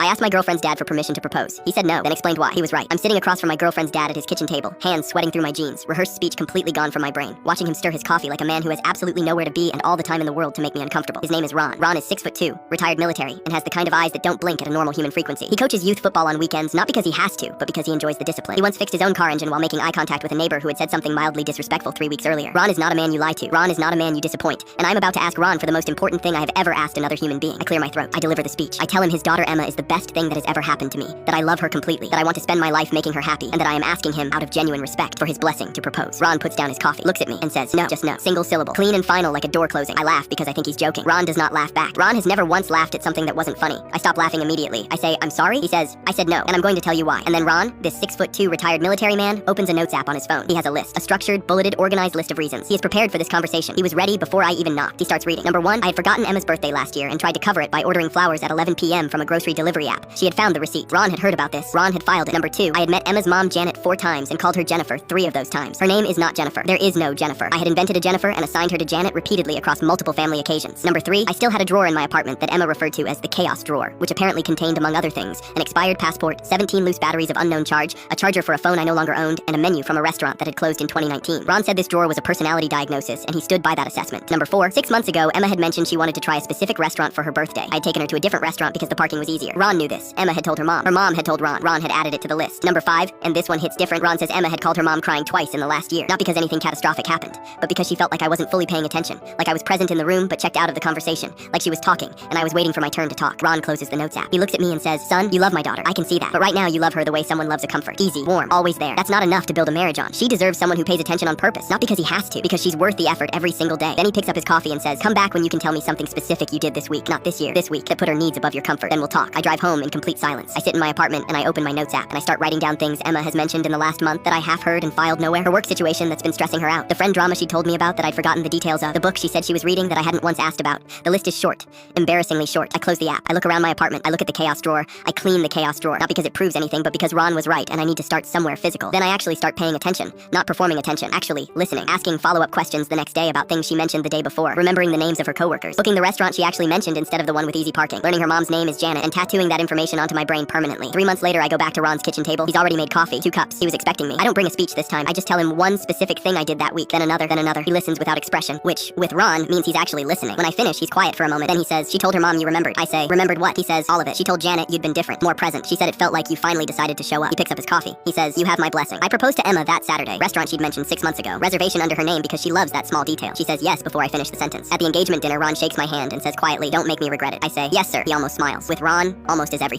I asked my girlfriend's dad for permission to propose. He said no, then explained why. He was right. I'm sitting across from my girlfriend's dad at his kitchen table, hands sweating through my jeans, rehearsed speech completely gone from my brain, watching him stir his coffee like a man who has absolutely nowhere to be and all the time in the world to make me uncomfortable. His name is Ron. Ron is 6'2", retired military, and has the kind of eyes that don't blink at a normal human frequency. He coaches youth football on weekends, not because he has to, but because he enjoys the discipline. He once fixed his own car engine while making eye contact with a neighbor who had said something mildly disrespectful 3 weeks earlier. Ron is not a man you lie to. Ron is not a man you disappoint. And I'm about to ask Ron for the most important thing I have ever asked another human being. I clear my throat. I deliver the speech. I tell him his daughter Emma is the best thing that has ever happened to me, that I love her completely, that I want to spend my life making her happy, and that I am asking him, out of genuine respect, for his blessing to propose. Ron puts down his coffee, looks at me, and says, no, just no. Single syllable. Clean and final like a door closing. I laugh because I think he's joking. Ron does not laugh back. Ron has never once laughed at something that wasn't funny. I stop laughing immediately. I say, I'm sorry? He says, I said no, and I'm going to tell you why. And then Ron, this 6'2" retired military man, opens a notes app on his phone. He has a list, a structured, bulleted, organized list of reasons. He is prepared for this conversation. He was ready before I even knocked. He starts reading. Number 1, I had forgotten Emma's birthday last year and tried to cover it by ordering flowers at 11 p.m. from a grocery delivery app. She had found the receipt. Ron had heard about this. Ron had filed it. Number 2, I had met Emma's mom Janet 4 times and called her Jennifer 3 of those times. Her name is not Jennifer. There is no Jennifer. I had invented a Jennifer and assigned her to Janet repeatedly across multiple family occasions. Number 3, I still had a drawer in my apartment that Emma referred to as the chaos drawer, which apparently contained, among other things, an expired passport, 17 loose batteries of unknown charge, a charger for a phone I no longer owned, and a menu from a restaurant that had closed in 2019. Ron said this drawer was a personality diagnosis, and he stood by that assessment. Number 4, 6 months ago, Emma had mentioned she wanted to try a specific restaurant for her birthday. I'd taken her to a different restaurant because the parking was easier. Ron knew this. Emma had told her mom. Her mom had told Ron. Ron had added it to the list. Number 5, and this one hits different, Ron says Emma had called her mom crying twice in the last year. Not because anything catastrophic happened, but because she felt like I wasn't fully paying attention, like I was present in the room but checked out of the conversation, like she was talking, and I was waiting for my turn to talk. Ron closes the notes app. He looks at me and says, son, you love my daughter. I can see that. But right now you love her the way someone loves a comfort. Easy, warm, always there. That's not enough to build a marriage on. She deserves someone who pays attention on purpose, not because he has to, because she's worth the effort every single day. Then he picks up his coffee and says, come back when you can tell me something specific you did this week, not this year, this week, that put her needs above your comfort. Then we'll talk. I drive home in complete silence. I sit in my apartment and I open my notes app and I start writing down things Emma has mentioned in the last month that I half heard and filed nowhere. Her work situation that's been stressing her out. The friend drama she told me about that I'd forgotten the details of. The book she said she was reading that I hadn't once asked about. The list is short. Embarrassingly short. I close the app. I look around my apartment. I look at the chaos drawer. I clean the chaos drawer. Not because it proves anything, but because Ron was right and I need to start somewhere physical. Then I actually start paying attention. Not performing attention. Actually listening. Asking follow-up questions the next day about things she mentioned the day before. Remembering the names of her coworkers. Booking the restaurant she actually mentioned instead of the one with easy parking. Learning her mom's name is Janet and tattooing that information onto my brain permanently. 3 months later, I go back to Ron's kitchen table. He's already made coffee. 2 cups. He was expecting me. I don't bring a speech this time. I just tell him one specific thing I did that week. Then another, then another. He listens without expression, which, with Ron, means he's actually listening. When I finish, he's quiet for a moment. Then he says, she told her mom you remembered. I say, remembered what? He says, all of it. She told Janet you'd been different, more present. She said it felt like you finally decided to show up. He picks up his coffee. He says, you have my blessing. I proposed to Emma that Saturday. Restaurant she'd mentioned 6 months ago. Reservation under her name because she loves that small detail. She says yes before I finish the sentence. At the engagement dinner, Ron shakes my hand and says quietly, don't make me regret it. I say, yes, sir. He almost smiles. With Ron, almost is everything.